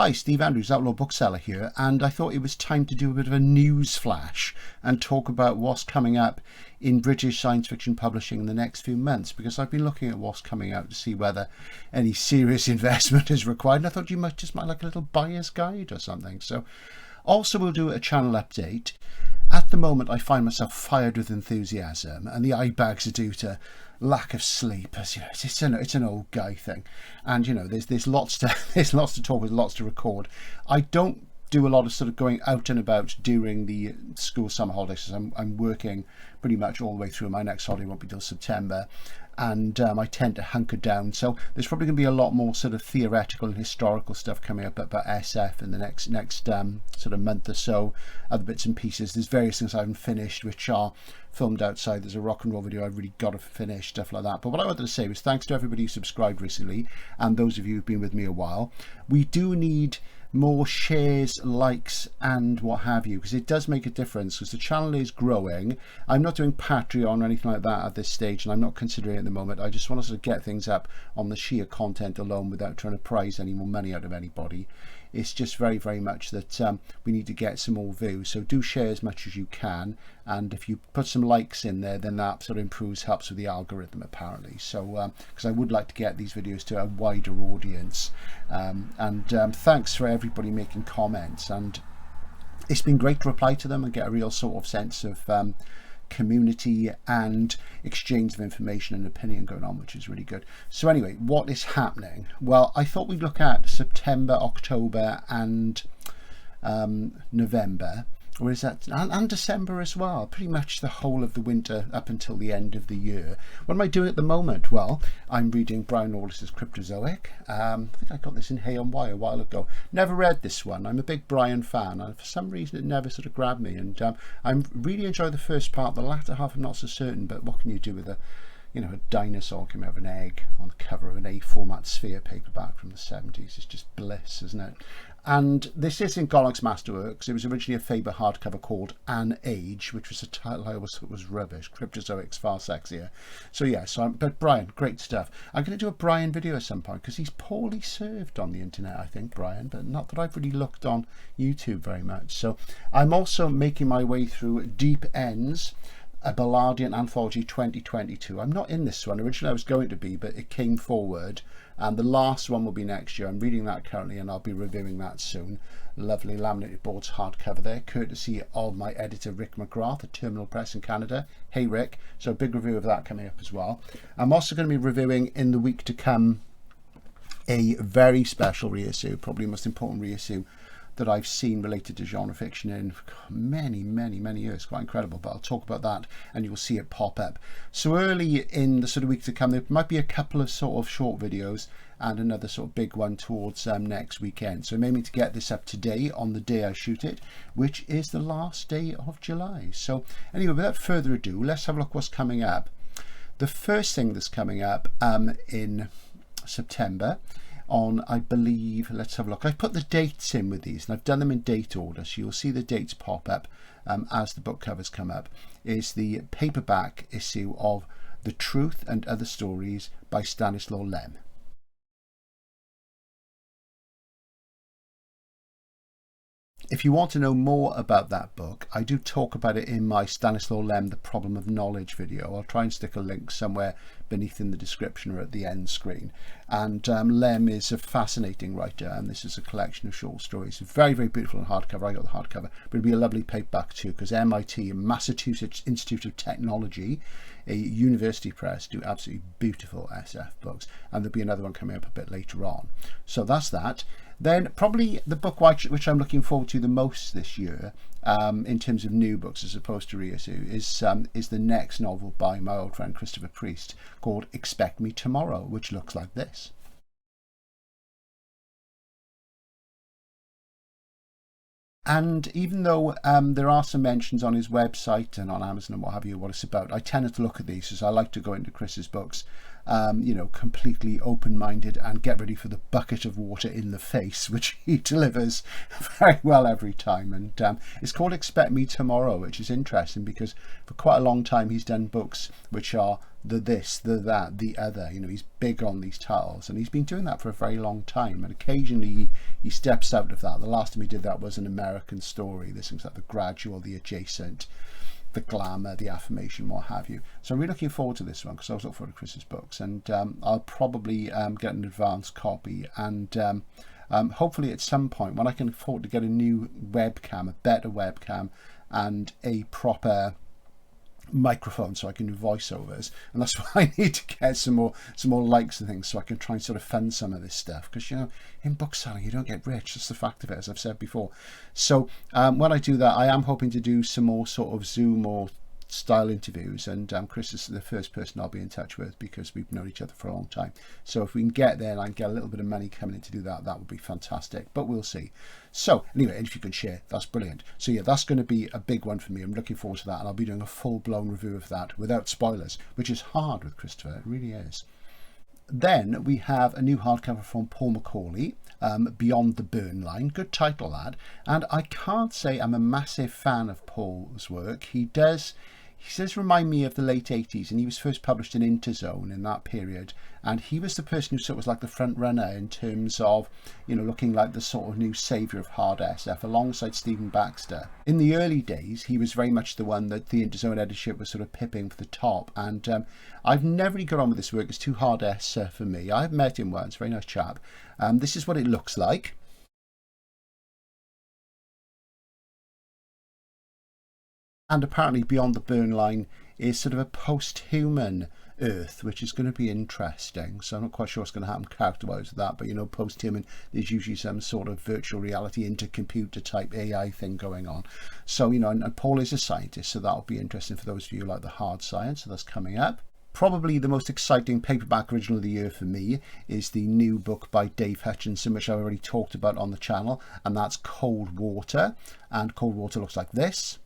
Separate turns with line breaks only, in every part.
Hi, Steve Andrews, Outlaw Bookseller here, and I thought it was time to do a bit of a news flash and talk about what's coming up in British science fiction publishing in the next few months, because I've been looking at what's coming out to see whether any serious investment is required, and I thought you might like a little buyer's guide or something. So also we'll do a channel update. At the moment I find myself fired with enthusiasm, and the eye bags are due to lack of sleep, as you know, it's an old guy thing, and you know there's lots to talk with, lots to record. I don't do a lot of sort of going out and about during the school summer holidays, because I'm working pretty much all the way through. My next holiday won't be till September, and I tend to hunker down, so there's probably going to be a lot more sort of theoretical and historical stuff coming up about SF in the next sort of month or so. Other bits and pieces, there's various things I haven't finished which are filmed outside. There's a rock and roll video I've really got to finish, stuff like that. But what I wanted to say was thanks to everybody who subscribed recently, and those of you who've been with me a while. We do need more shares, likes and what have you, because it does make a difference, because the channel is growing. I'm not doing Patreon or anything like that at this stage, and I'm not considering it at the moment. I just want to sort of get things up on the sheer content alone without trying to prize any more money out of anybody. It's just very, very much that we need to get some more views. So do share as much as you can, and if you put some likes in there, then that sort of helps with the algorithm apparently. So because I would like to get these videos to a wider audience, and thanks for everybody making comments, and it's been great to reply to them and get a real sort of sense of community and exchange of information and opinion going on, which is really good. So anyway, what is happening? Well, I thought we'd look at September, October and November, or is that, and December as well, pretty much the whole of the winter up until the end of the year. What am I doing at the moment? Well, I'm reading Brian Aliss's Cryptozoic. I think I got this in Hay on Wye a while ago. Never read this one. I'm a big Brian fan, and for some reason it never sort of grabbed me, and I really enjoy the first part. The latter half I'm not so certain, but what can you do with a dinosaur coming out of an egg on the cover of an A format sphere paperback from the 70s? It's just bliss, isn't it? And this is in Gollocks Masterworks. It was originally a Faber hardcover called An Age, which was a title I always thought was rubbish. Cryptozoic's far sexier. So yeah, but Brian, great stuff. I'm going to do a Brian video at some point, because he's poorly served on the internet, I think, Brian, but not that I've really looked on YouTube very much. So I'm also making my way through Deep Ends, a Ballardian Anthology 2022. I'm not in this one. Originally I was going to be, but it came forward, and the last one will be next year. I'm reading that currently, and I'll be reviewing that soon. Lovely laminated boards hardcover there, courtesy of my editor Rick McGrath at Terminal Press in Canada. Hey Rick. So a big review of that coming up as well. I'm also going to be reviewing in the week to come a very special reissue, probably the most important reissue that I've seen related to genre fiction in many years. Quite incredible, but I'll talk about that and you'll see it pop up. So early in the sort of week to come, there might be a couple of sort of short videos and another sort of big one towards next weekend. So I'm aiming to get this up today on the day I shoot it, which is the last day of July. So anyway, without further ado, let's have a look what's coming up. The first thing that's coming up in September, on, I believe, let's have a look. I've put the dates in with these, and I've done them in date order, so you'll see the dates pop up as the book covers come up, is the paperback issue of The Truth and Other Stories by Stanislaw Lem. If you want to know more about that book, I do talk about it in my Stanislaw Lem, The Problem of Knowledge video. I'll try and stick a link somewhere beneath in the description or at the end screen. And Lem is a fascinating writer, and this is a collection of short stories. Very, very beautiful in hardcover. I got the hardcover, but it'll be a lovely paperback too, because MIT, Massachusetts Institute of Technology, a university press, do absolutely beautiful SF books, and there'll be another one coming up a bit later on. So that's that. Then probably the book which I'm looking forward to the most this year, in terms of new books as opposed to reissue, is the next novel by my old friend Christopher Priest called Expect Me Tomorrow, which looks like this. And even though there are some mentions on his website and on Amazon and what have you what it's about, I tend to look at these as I like to go into Chris's books completely open-minded and get ready for the bucket of water in the face, which he delivers very well every time. And it's called Expect Me Tomorrow, which is interesting because for quite a long time he's done books which are the this, the that, the other. You know, he's big on these titles, and he's been doing that for a very long time. And occasionally he steps out of that. The last time he did that was An American Story. This things like the gradual, the adjacent, the glamour, the affirmation, what have you. So I'm really looking forward to this one, because I was looking forward to Chris's books, and I'll probably get an advanced copy, and hopefully at some point when I can afford to get a new webcam, a better webcam, and a proper microphone so I can do voiceovers, and that's why I need to get some more likes and things, so I can try and sort of fund some of this stuff, because you know, in book selling you don't get rich. That's the fact of it, as I've said before. So when I do that, I am hoping to do some more sort of Zoom or style interviews, and Chris is the first person I'll be in touch with, because we've known each other for a long time. So if we can get there and I can get a little bit of money coming in to do that, that would be fantastic, but we'll see. So anyway, and if you can share, that's brilliant. So yeah, that's going to be a big one for me. I'm looking forward to that, and I'll be doing a full-blown review of that without spoilers, which is hard with Christopher, it really is. Then we have a new hardcover from Paul McCauley, Beyond the Burn Line. Good title, that. And I can't say I'm a massive fan of Paul's work. He does remind me of the late 80s, and he was first published in Interzone in that period, and he was the person who sort of was like the front runner in terms of, you know, looking like the sort of new saviour of hard SF alongside Stephen Baxter. In the early days, he was very much the one that the Interzone editorship was sort of pipping for the top, and I've never really got on with this work. It's too hard S for me. I've met him once, very nice chap. This is what it looks like. And apparently Beyond the Burn Line is sort of a post-human Earth, which is going to be interesting. So I'm not quite sure what's going to happen character-wise with that, but you know, post-human, there's usually some sort of virtual reality intercomputer type AI thing going on. So, you know, and Paul is a scientist, so that'll be interesting for those of you who like the hard science, so that's coming up. Probably the most exciting paperback original of the year for me is the new book by Dave Hutchinson, which I've already talked about on the channel, and that's Cold Water. And Cold Water looks like this.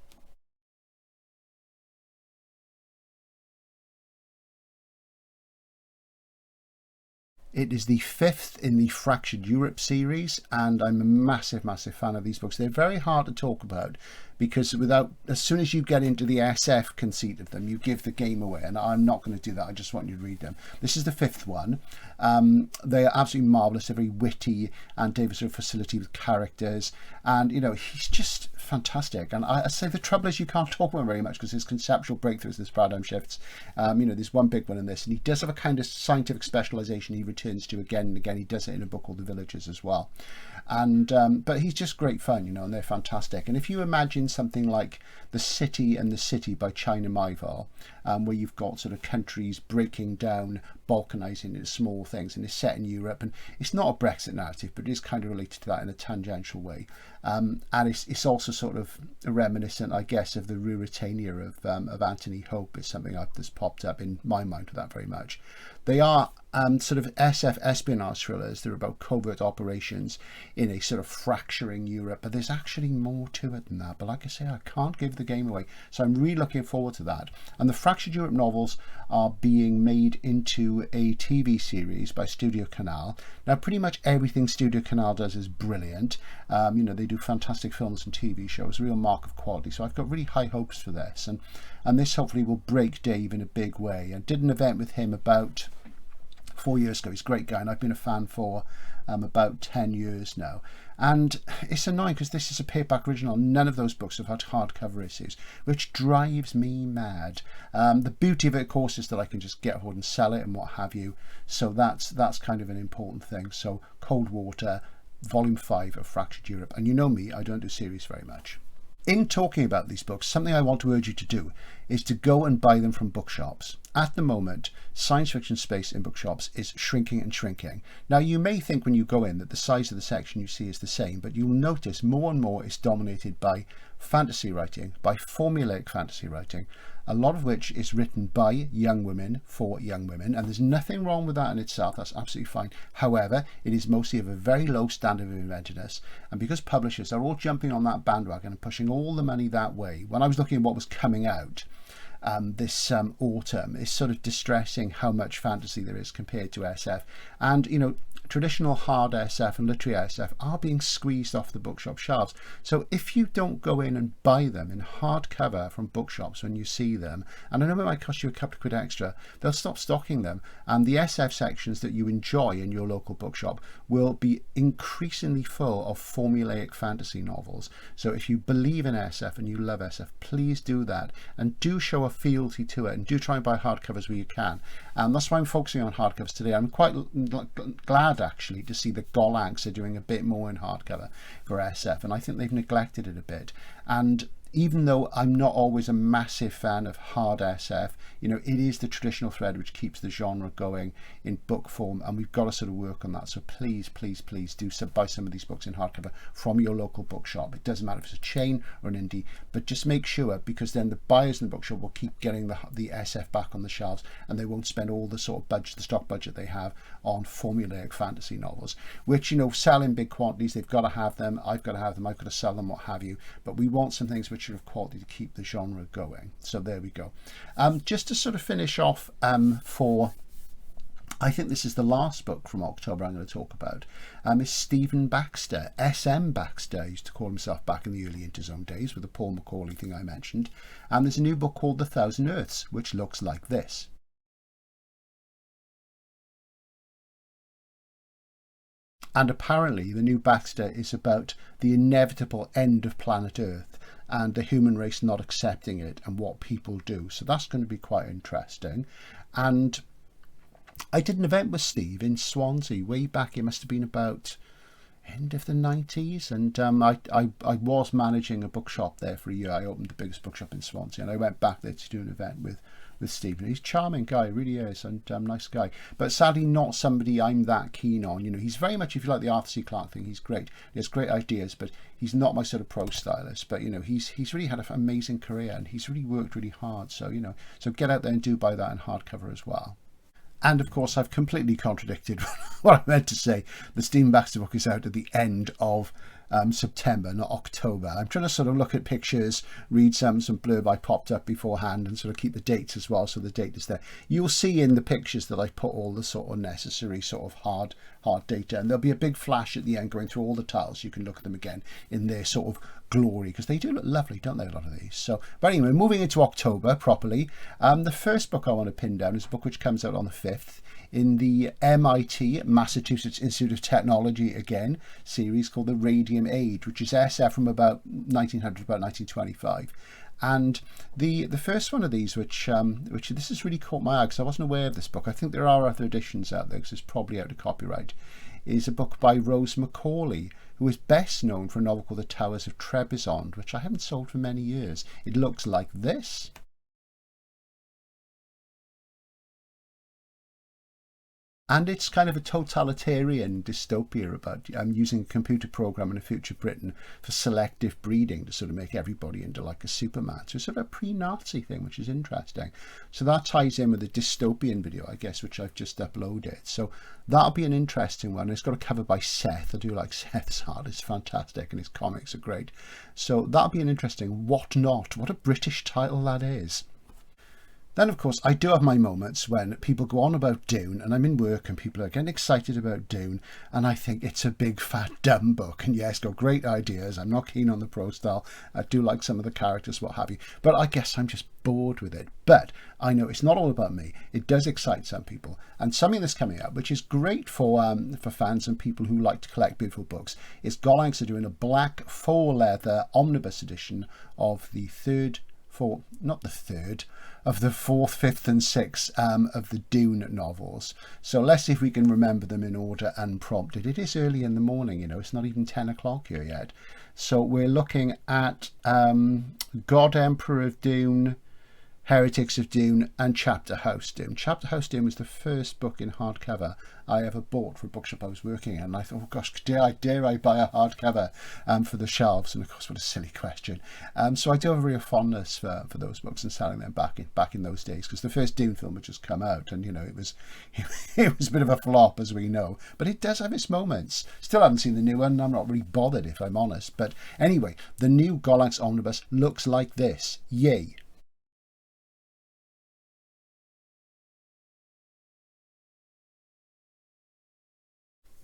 It is the 5th in the Fractured Europe series, and I'm a massive fan of these books. They're very hard to talk about, because as soon as you get into the SF conceit of them, you give the game away, and I'm not going to do that. I just want you to read them. This is the 5th one. They are absolutely marvellous. They're very witty, and David's a facility with characters, and you know, he's just fantastic. And I say the trouble is you can't talk about him very much, because his conceptual breakthroughs, this paradigm shifts, you know, there's one big one in this, and he does have a kind of scientific specialisation he returns to again and again. He does it in a book called The Villagers as well, and but he's just great fun, you know, and they're fantastic. And if you imagine something like The City and the City by China Miéville, where you've got sort of countries breaking down, balkanizing into small things, and it's set in Europe, and it's not a Brexit narrative, but it is kind of related to that in a tangential way, and it's also sort of reminiscent, I guess, of the Ruritania of Anthony Hope. Is something that's popped up in my mind with that very much. They are sort of SF espionage thrillers. They're about covert operations in a sort of fracturing Europe, but there's actually more to it than that. But like I say, I can't give the game away, so I'm really looking forward to that. And the Fractured Europe novels are being made into a TV series by Studio Canal. Now, pretty much everything Studio Canal does is brilliant. You know, they do fantastic films and TV shows, a real mark of quality. So I've got really high hopes for this, and this hopefully will break Dave in a big way. I did an event with him about 4 years ago. He's a great guy, and I've been a fan for about 10 years now. And it's annoying because this is a paperback original. None of those books have had hardcover issues, which drives me mad. The beauty of it, of course, is that I can just get hold and sell it and what have you. So that's kind of an important thing. So Cold Water, Volume 5 of Fractured Europe. And you know me, I don't do series very much. In talking about these books, something I want to urge you to do is to go and buy them from bookshops. At the moment, science fiction space in bookshops is shrinking and shrinking. Now, you may think when you go in that the size of the section you see is the same, but you'll notice more and more it's dominated by fantasy writing, by formulaic fantasy writing, a lot of which is written by young women for young women, and there's nothing wrong with that in itself. That's absolutely fine. However, it is mostly of a very low standard of inventiveness, and because publishers are all jumping on that bandwagon and pushing all the money that way, when I was looking at what was coming out this autumn, it's sort of distressing how much fantasy there is compared to SF. And you know, traditional hard SF and literary SF are being squeezed off the bookshop shelves. So if you don't go in and buy them in hardcover from bookshops when you see them, and I know it might cost you a couple of quid extra, they'll stop stocking them, and the SF sections that you enjoy in your local bookshop will be increasingly full of formulaic fantasy novels. So if you believe in SF and you love SF, please do that, and do show a fealty to it, and do try and buy hardcovers where you can. And that's why I'm focusing on hardcovers today. I'm quite glad actually to see that Gollancz are doing a bit more in hardcover for SF, and I think they've neglected it a bit. And even though I'm not always a massive fan of hard SF, you know, it is the traditional thread which keeps the genre going in book form, and we've got to sort of work on that. So please, please, please do buy some of these books in hardcover from your local bookshop. It doesn't matter if it's a chain or an indie, but just make sure, because then the buyers in the bookshop will keep getting the SF back on the shelves, and they won't spend all the sort of budget, the stock budget they have on formulaic fantasy novels, which, you know, sell in big quantities. They've got to have them. I've got to have them. I've got to sell them, what have you. But we want some things which of quality to keep the genre going. So there we go. Just to sort of finish off, I think this is the last book from October I'm going to talk about, is Stephen Baxter. SM Baxter used to call himself back in the early Interzone days with the Paul Macaulay thing I mentioned. And there's a new book called The Thousand Earths, which looks like this. And apparently the new Baxter is about the inevitable end of planet Earth and the human race not accepting it and what people do. So that's going to be quite interesting. And I did an event with Steve in Swansea way back. It must have been about end of the 90s, and I was managing a bookshop there for a year. I opened the biggest bookshop in Swansea, and I went back there to do an event with Stephen. He's a charming guy, really is, and nice guy, but sadly not somebody I'm that keen on. You know, he's very much, if you like the Arthur C. Clarke thing, he's great. He has great ideas, but he's not my sort of pro stylist. But you know, he's really had an amazing career, and he's really worked really hard. So you know, so get out there and do buy that in hardcover as well. And of course, I've completely contradicted what I meant to say. The Stephen Baxter book is out at the end of September, not October. I'm trying to sort of look at pictures, read some blurb I popped up beforehand, and sort of keep the dates as well, so the date is there. You'll see in the pictures that I put all the sort of necessary sort of hard data, and there'll be a big flash at the end going through all the titles. You can look at them again in their sort of glory, because they do look lovely, don't they, a lot of these. So, but anyway, moving into October properly, the first book I want to pin down is a book which comes out on the 5th in the MIT, Massachusetts Institute of Technology again, series called The Radium Age, which is SF from about 1900 about 1925. And the first one of these, which this has really caught my eye because I wasn't aware of this book. I think there are other editions out there because it's probably out of copyright. Is a book by Rose Macaulay, who is best known for a novel called The Towers of Trebizond, which I haven't sold for many years. It looks like this. And it's kind of a totalitarian dystopia about using a computer program in a future Britain for selective breeding to sort of make everybody into like a Superman. So it's sort of a pre-Nazi thing, which is interesting. So that ties in with the dystopian video, I guess, which I've just uploaded. So that'll be an interesting one. It's got a cover by Seth. I do like Seth's art. It's fantastic, and his comics are great. So that'll be an interesting What Not. What a British title that is. Then, of course, I do have my moments when people go on about Dune, and I'm in work and people are getting excited about Dune, and I think it's a big, fat, dumb book. And yes, it's got great ideas. I'm not keen on the pro style. I do like some of the characters, what have you. But I guess I'm just bored with it. But I know it's not all about me. It does excite some people. And something that's coming up, which is great for fans and people who like to collect beautiful books, is Gollancz are doing a black faux leather omnibus edition of the of the 4th, 5th and 6th of the Dune novels. So let's see if we can remember them in order unprompted. It is early in the morning, you know, it's not even 10 o'clock here yet. So we're looking at God Emperor of Dune, Heretics of Dune, and Chapter House Dune. Chapter House Dune was the first book in hardcover I ever bought for a bookshop I was working in. And I thought, oh gosh, dare I buy a hardcover for the shelves? And of course, what a silly question. So I do have a real fondness for those books and selling them back in those days, because the first Dune film had just come out, and you know, it was a bit of a flop, as we know. But it does have its moments. Still haven't seen the new one. I'm not really bothered, if I'm honest. But anyway, the new Gollancz omnibus looks like this. Yay!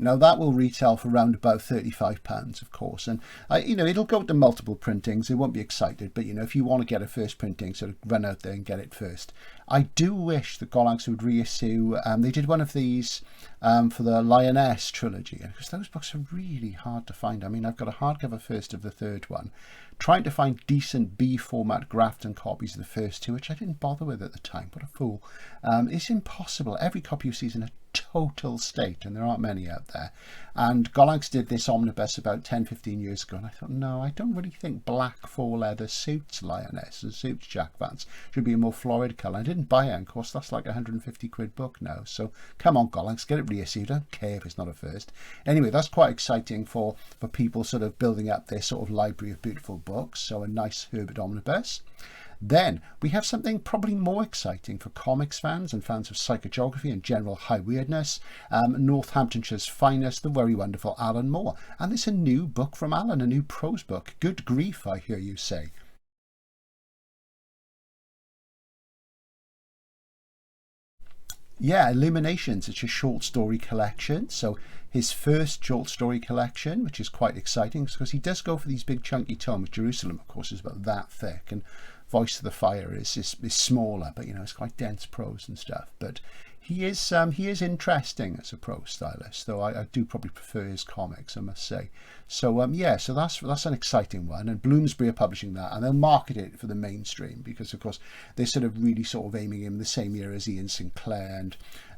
Now that will retail for around about £35, of course, and you know, it'll go to multiple printings. It won't be excited, but you know, if you want to get a first printing, sort of run out there and get it first. I do wish that Golags would reissue. They did one of these for the Lioness trilogy, because those books are really hard to find. I mean, I've got a hardcover first of the third one, trying to find decent B format Grafton copies of the first two, which I didn't bother with at the time. What a fool. It's impossible. Every copy you see is in a total state, and there aren't many out there. And Golags did this omnibus about 10-15 years ago, and I thought, no, I don't really think black faux leather suits Lioness and suits Jack Vance. Should be a more florid colour. I didn't buy it, and of course that's like £150 book now, so come on Golags, get it reissued. I don't care if it's not a first. Anyway, that's quite exciting for people sort of building up their sort of library of beautiful books, so a nice Herbert omnibus. Then we have something probably more exciting for comics fans and fans of psychogeography and general high weirdness. Northamptonshire's finest, the very wonderful Alan Moore. And there's a new book from Alan, a new prose book. Good grief, I hear you say. Yeah, Illuminations, it's a short story collection. So his first short story collection, which is quite exciting because he does go for these big chunky tomes. Jerusalem, of course, is about that thick, and Voice of the Fire is smaller, but you know, it's quite dense prose and stuff. But he is interesting as a prose stylist, though I do probably prefer his comics, I must say. So yeah, so that's an exciting one, and Bloomsbury are publishing that, and they'll market it for the mainstream because of course they're sort of really sort of aiming in the same year as Ian Sinclair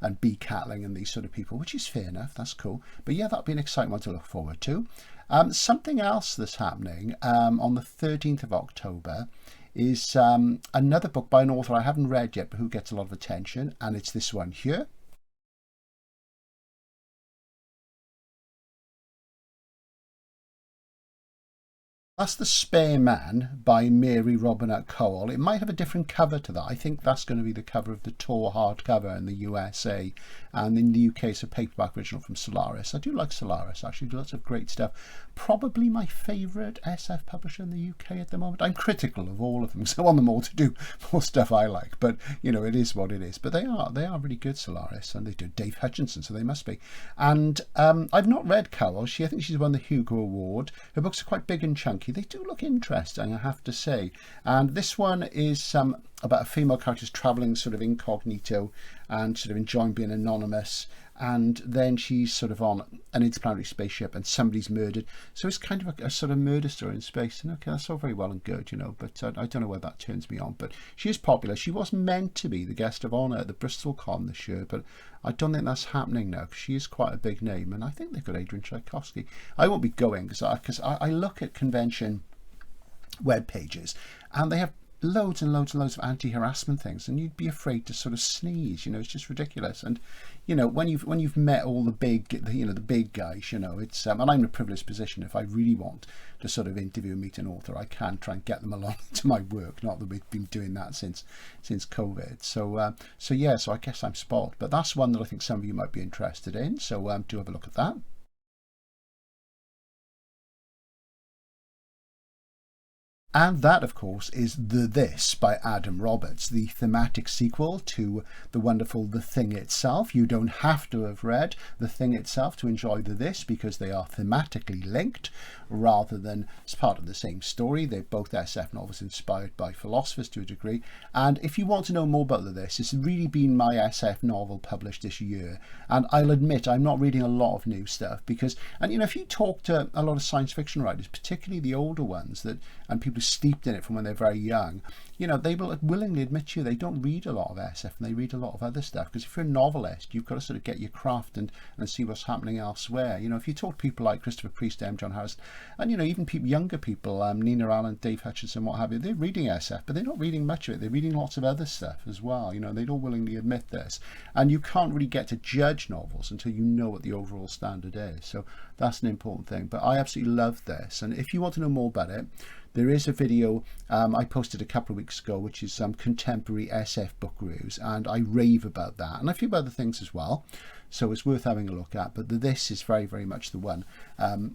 and B. Catling and these sort of people, which is fair enough. That's cool. But yeah, that'll be an exciting one to look forward to. Something else that's happening on the 13th of October is another book by an author I haven't read yet, but who gets a lot of attention, and it's this one here. That's The Spare Man by Mary Robinette Kowal. It might have a different cover to that. I think that's going to be the cover of the Tor hardcover in the USA, and in the UK it's a paperback original from Solaris. I do like Solaris, actually, do lots of great stuff. Probably my favourite SF publisher in the UK at the moment. I'm critical of all of them, so I want them all to do more stuff I like, but you know, it is what it is. But they are really good, Solaris, and they do Dave Hutchinson, so they must be. And I've not read Kowal. I think she's won the Hugo Award. Her books are quite big and chunky. They do look interesting, I have to say. And this one is about a female character travelling sort of incognito and sort of enjoying being anonymous. And then she's sort of on an interplanetary spaceship and somebody's murdered. So it's kind of a sort of murder story in space. And okay, that's all very well and good, you know, but I don't know whether that turns me on. But she is popular. She was meant to be the guest of honour at the Bristol Con this year, but I don't think that's happening now because she is quite a big name. And I think they've got Adrian Tchaikovsky. I won't be going because I look at convention web pages and they have loads and loads and loads of anti-harassment things, and you'd be afraid to sort of sneeze, you know. It's just ridiculous. And you know, when you've met all the big guys, you know, it's and I'm in a privileged position. If I really want to sort of interview and meet an author, I can try and get them along to my work. Not that we've been doing that since COVID. So yeah, so I guess I'm spoiled, but that's one that I think some of you might be interested in, so do have a look at that. And that, of course, is The This by Adam Roberts, the thematic sequel to the wonderful The Thing itself. You don't have to have read The Thing itself to enjoy The This because they are thematically linked rather than as part of the same story. They're both SF novels inspired by philosophers to a degree. And if you want to know more about The This, it's really been my SF novel published this year. And I'll admit I'm not reading a lot of new stuff because, and you know, if you talk to a lot of science fiction writers, particularly the older ones and people steeped in it from when they're very young, you know, they will willingly admit to you they don't read a lot of SF and they read a lot of other stuff, because if you're a novelist you've got to sort of get your craft and see what's happening elsewhere. You know, if you talk to people like Christopher Priest, M. John Harris, and you know, even younger people, Nina Allen, Dave Hutchinson, what have you, they're reading SF, but they're not reading much of it. They're reading lots of other stuff as well. You know, they don't willingly admit this, and you can't really get to judge novels until you know what the overall standard is. So that's an important thing. But I absolutely love this, and if you want to know more about it, there is a video I posted a couple of weeks ago, which is some contemporary SF book reviews, and I rave about that, and a few other things as well. so it's worth having a look at. But this is very, very much the one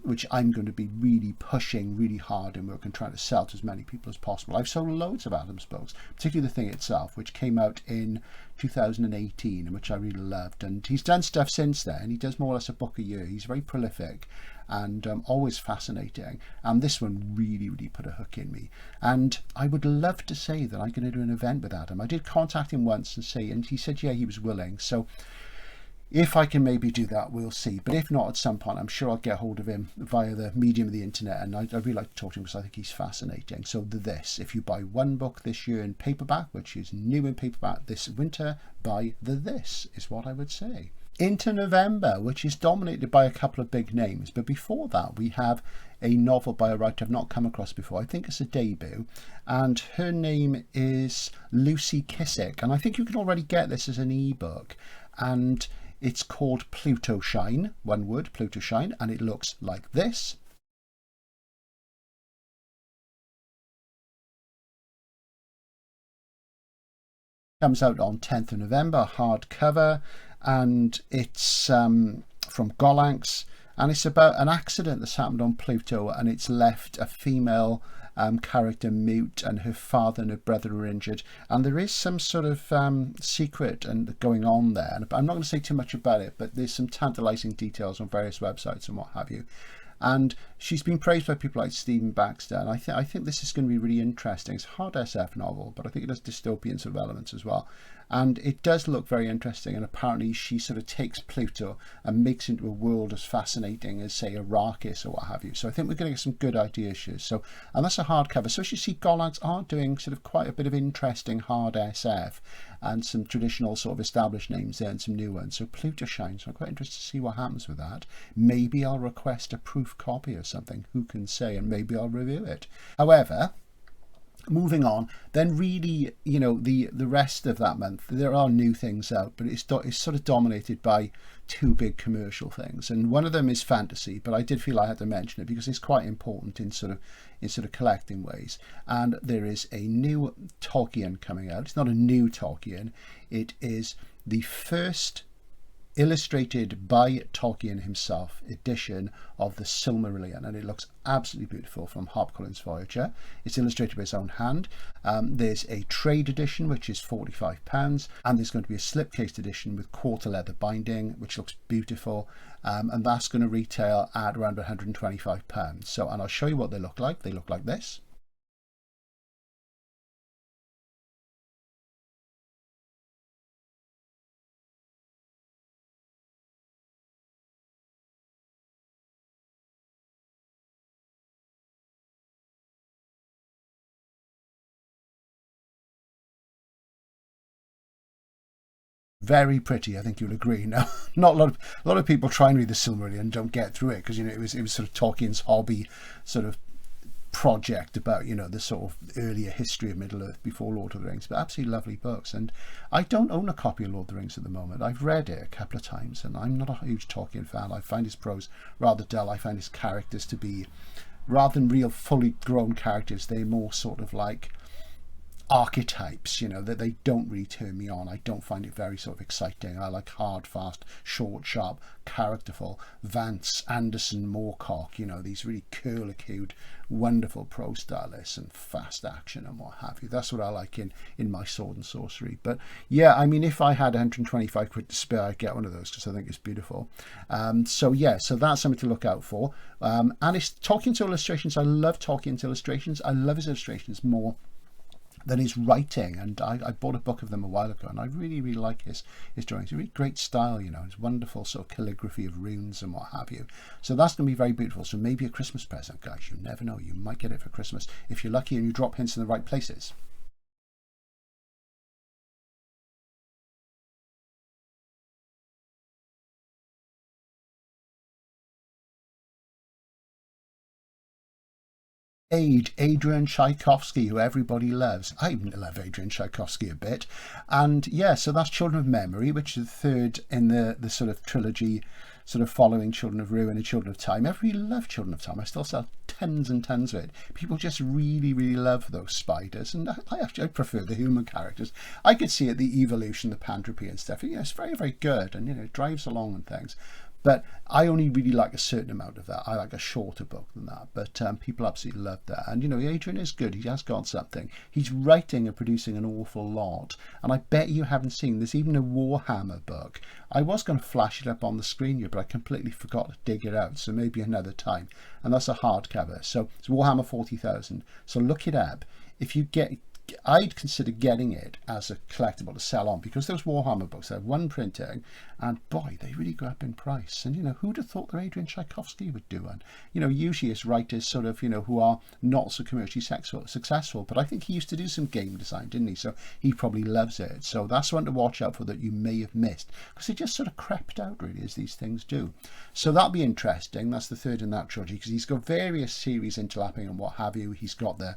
which I'm going to be really pushing really hard in work and trying to sell to as many people as possible. I've sold loads of Adam's books, particularly the thing itself, which came out in 2018 and which I really loved. And he's done stuff since then. He does more or less a book a year. He's very prolific and always fascinating, and this one really, really put a hook in me. And I would love to say that I'm going to do an event with Adam. I did contact him once and he said yeah, he was willing. So if I can maybe do that, we'll see. But if not, at some point I'm sure I'll get hold of him via the medium of the internet, and I'd really like to talk to him because I think he's fascinating. So this, if you buy one book this year in paperback, which is new in paperback this winter, buy this is what I would say. Into November, which is dominated by a couple of big names. But before that, we have a novel by a writer I've not come across before. I think it's a debut, and her name is Lucy Kissick. And I think you can already get this as an ebook. And it's called Pluto Shine, one word, Pluto Shine, and it looks like this. Comes out on 10th of November, hardcover, and it's from Gollancz, and it's about an accident that's happened on Pluto, and it's left a female character mute, and her father and her brother are injured, and there is some sort of secret and going on there. And I'm not going to say too much about it, but there's some tantalizing details on various websites and what have you. And she's been praised by people like Stephen Baxter, and I think this is going to be really interesting. It's a hard SF novel, but I think it has dystopian sort of elements as well. And it does look very interesting, and apparently she sort of takes Pluto and makes it into a world as fascinating as, say, Arrakis or what have you. So I think we're going to get some good ideas here. So, and that's a hardcover. So as you see, Gollancz are doing sort of quite a bit of interesting hard SF, and some traditional sort of established names there and some new ones. So Pluto shines. So I'm quite interested to see what happens with that. Maybe I'll request a proof copy or something. Who can say? And maybe I'll review it. However, moving on, then really, you know, the rest of that month, there are new things out, but it's sort of dominated by two big commercial things, and one of them is fantasy, but I did feel I had to mention it because it's quite important in sort of collecting ways. And there is a new Tolkien coming out. It's not a new Tolkien, it is the first illustrated by Tolkien himself edition of the Silmarillion, and it looks absolutely beautiful from HarperCollins Voyager. It's illustrated by his own hand. There's a trade edition which is £45, and there's going to be a slipcase edition with quarter leather binding which looks beautiful, and that's going to retail at around £125. So, and I'll show you what they look like. They look like this. Very pretty, I think you'll agree. Now, not a lot of people try and read the Silmarillion and don't get through it because, you know, it was sort of Tolkien's hobby sort of project about, you know, the sort of earlier history of Middle Earth before Lord of the Rings. But absolutely lovely books, and I don't own a copy of Lord of the Rings at the moment. I've read it a couple of times, and I'm not a huge Tolkien fan. I find his prose rather dull. I find his characters to be, rather than real fully grown characters, they're more sort of like archetypes, you know, that they don't really turn me on. I don't find it very sort of exciting. I like hard, fast, short, sharp, characterful, Vance, Anderson, Moorcock, you know, these really curlicued, wonderful prose stylists and fast action and what have you. That's what I like in my sword and sorcery. But yeah, I mean, if I had 125 quid to spare, I'd get one of those because I think it's beautiful. So yeah, so that's something to look out for. And it's Tolkien's illustrations. I love Tolkien's illustrations. I love his illustrations more than his writing, and I bought a book of them a while ago, and I really, really like his drawings. A really great style, you know, his wonderful sort of calligraphy of runes and what have you. So that's going to be very beautiful. So maybe a Christmas present, guys. You never know. You might get it for Christmas if you're lucky and you drop hints in the right places. Adrian Tchaikovsky, who everybody loves. I love Adrian Tchaikovsky a bit. And yeah, so that's Children of Memory, which is the third in the sort of trilogy, sort of following Children of Ruin and Children of Time. Everybody loved Children of Time. I still sell tons and tons of it. People just really, really love those spiders, and I prefer the human characters. I could see it, the evolution, the pantropy and stuff. It's very, very good, and it drives along and things. But I only really like a certain amount of that. I like a shorter book than that. But people absolutely love that. And, Adrian is good. He has got something. He's writing and producing an awful lot. And I bet you haven't seen, there's even a Warhammer book. I was going to flash it up on the screen here, but I completely forgot to dig it out. So maybe another time. And that's a hardcover. So it's Warhammer 40,000. So look it up. If you get... I'd consider getting it as a collectible to sell on, because those Warhammer books, they have one printing, and boy, they really go up in price. And who'd have thought that Adrian Tchaikovsky would do one? Usually it's writers sort of who are not so commercially successful, but I think he used to do some game design, didn't he? So he probably loves it. So that's one to watch out for that you may have missed, because it just sort of crept out really, as these things do. So that'll be interesting. That's the third in that trilogy, because he's got various series interlapping and what have you. He's got the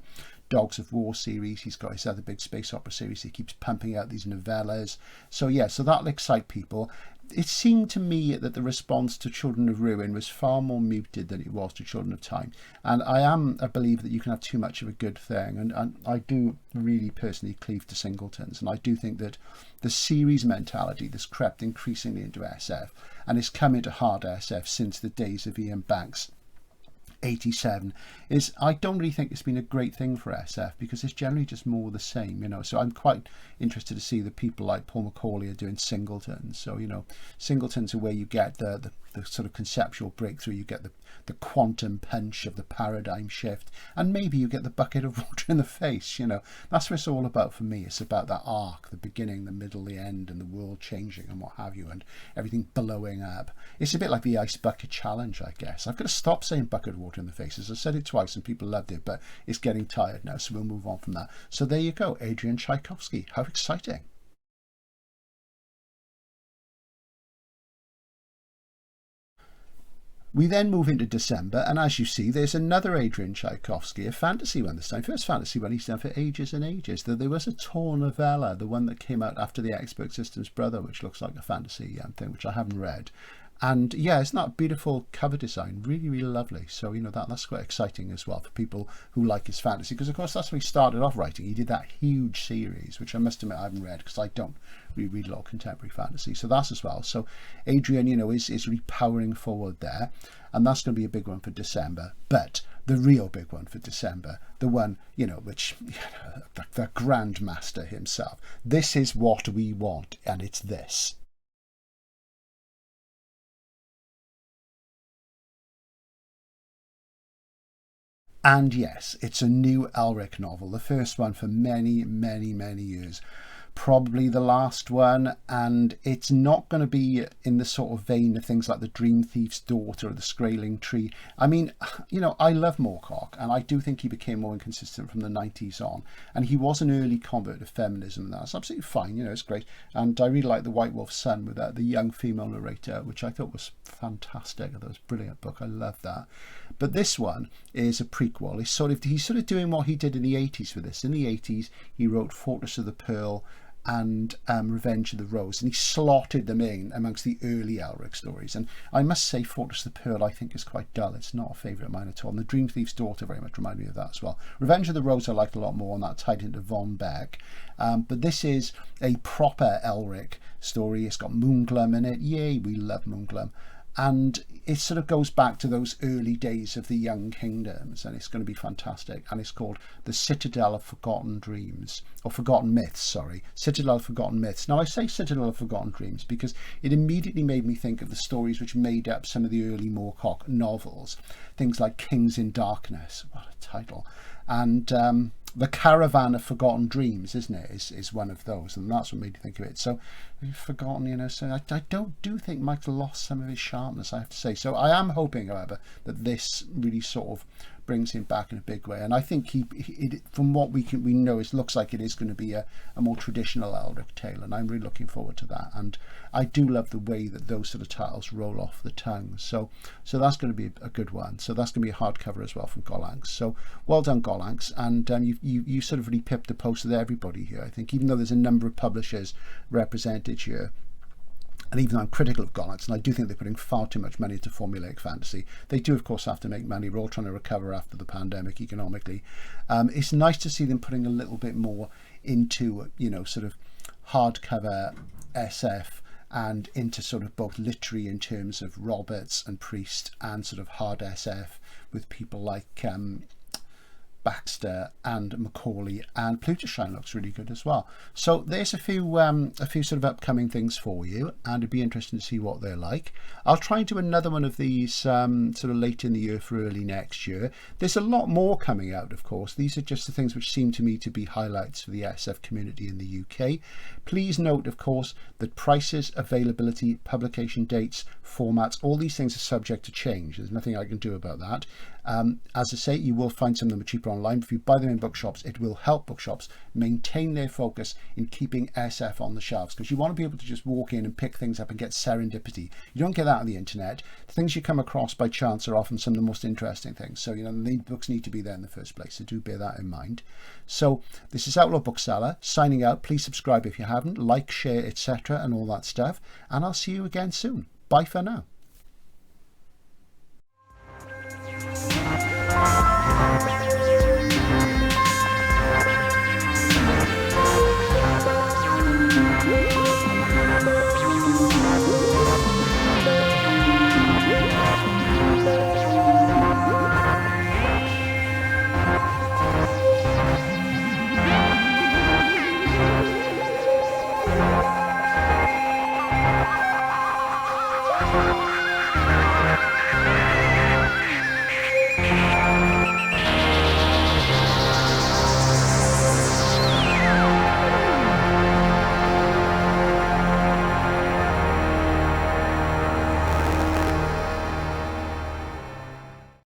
Dogs of War series, he's got his other big space opera series, he keeps pumping out these novellas. So yeah, so that'll excite people. It seemed to me that the response to Children of Ruin was far more muted than it was to Children of Time. And I am a believer that you can have too much of a good thing. And I do really personally cleave to singletons. And I do think that the series mentality that's crept increasingly into SF, and it's come into hard SF since the days of Ian Banks' 87, is I don't really think it's been a great thing for SF, because it's generally just more the same, so I'm quite interested to see that people like Paul McCauley are doing singletons. So singletons are where you get the sort of conceptual breakthrough, you get the quantum punch of the paradigm shift, and maybe you get the bucket of water in the face. That's what it's all about for me. It's about that arc, the beginning, the middle, the end, and the world changing and what have you, and everything blowing up. It's a bit like the ice bucket challenge, I guess. I've got to stop saying bucket of water in the face, as I said it twice and people loved it, but it's getting tired now, so we'll move on from that. So there you go, Adrian Tchaikovsky. How exciting. We then move into December, and as you see, there's another Adrian Tchaikovsky, a fantasy one this time. First fantasy one he's done for ages and ages. There was a Tor novella, the one that came out after the Expert Systems Brother, which looks like a fantasy thing, which I haven't read. And yeah, isn't that beautiful cover design? Really, really lovely. So, that's quite exciting as well for people who like his fantasy, because of course that's when he started off writing. He did that huge series, which I must admit I haven't read, because I don't really read a lot of contemporary fantasy. So that's as well. So Adrian, is really powering forward there. And that's going to be a big one for December. But the real big one for December, the one, which, the Grandmaster himself. This is what we want, and it's this. And yes, it's a new Elric novel, the first one for many, many, many years. Probably the last one, and it's not going to be in the sort of vein of things like The Dream Thief's Daughter or The Skraeling Tree. I mean, I love Moorcock, and I do think he became more inconsistent from the 90s on, and he was an early convert to feminism, and that's absolutely fine, it's great. And I really like The White Wolf's Son with the young female narrator, which I thought was fantastic. I thought it was a brilliant book. I love that. But this one is a prequel. He's sort of doing what he did in the 80s for this. In the 80s, he wrote Fortress of the Pearl and Revenge of the Rose, and he slotted them in amongst the early Elric stories. And I must say, Fortress of the Pearl I think is quite dull. It's not a favourite of mine at all. And The Dream Thief's Daughter very much reminded me of that as well. Revenge of the Rose I liked a lot more, and that tied into Von Beck. But this is a proper Elric story. It's got Moonglum in it. Yay, we love Moonglum. And it sort of goes back to those early days of the Young Kingdoms, and it's going to be fantastic. And it's called The Citadel of Forgotten Dreams, or Forgotten Myths, sorry. Citadel of Forgotten Myths. Now I say Citadel of Forgotten Dreams because it immediately made me think of the stories which made up some of the early Moorcock novels. Things like Kings in Darkness, what a title. And The Caravan of Forgotten Dreams, isn't it, is one of those, and that's what made me think of it. So forgotten, so I do think Michael lost some of his sharpness, I have to say. So I am hoping, however, that this really sort of brings him back in a big way. And I think from what we know, it looks like it is going to be a more traditional Elric tale, and I'm really looking forward to that. And I do love the way that those sort of titles roll off the tongue. So that's going to be a good one. So that's going to be a hardcover as well from Gollancz. So well done, Gollancz. And you sort of really pipped the post with everybody here, I think, even though there's a number of publishers represented here. And even though I'm critical of Gollancz, and I do think they're putting far too much money into formulaic fantasy, they do, of course, have to make money. We're all trying to recover after the pandemic economically. It's nice to see them putting a little bit more into, sort of hardcover SF and into sort of both literary in terms of Roberts and Priest and sort of hard SF with people like Baxter and Macaulay, and Plutoshine looks really good as well. So there's a few sort of upcoming things for you, and it'd be interesting to see what they're like. I'll try and do another one of these sort of late in the year for early next year. There's a lot more coming out, of course. These are just the things which seem to me to be highlights for the SF community in the UK. Please note, of course, that prices, availability, publication dates, formats, all these things are subject to change. There's nothing I can do about that. As I say, you will find some of them cheaper online. If you buy them in bookshops, it will help bookshops maintain their focus in keeping SF on the shelves, because you want to be able to just walk in and pick things up and get serendipity. You don't get that on the internet. The things you come across by chance are often some of the most interesting things. So, the books need to be there in the first place. So do bear that in mind. So this is Outlaw Bookseller signing out. Please subscribe if you haven't, like, share, etc. and all that stuff. And I'll see you again soon. Bye for now.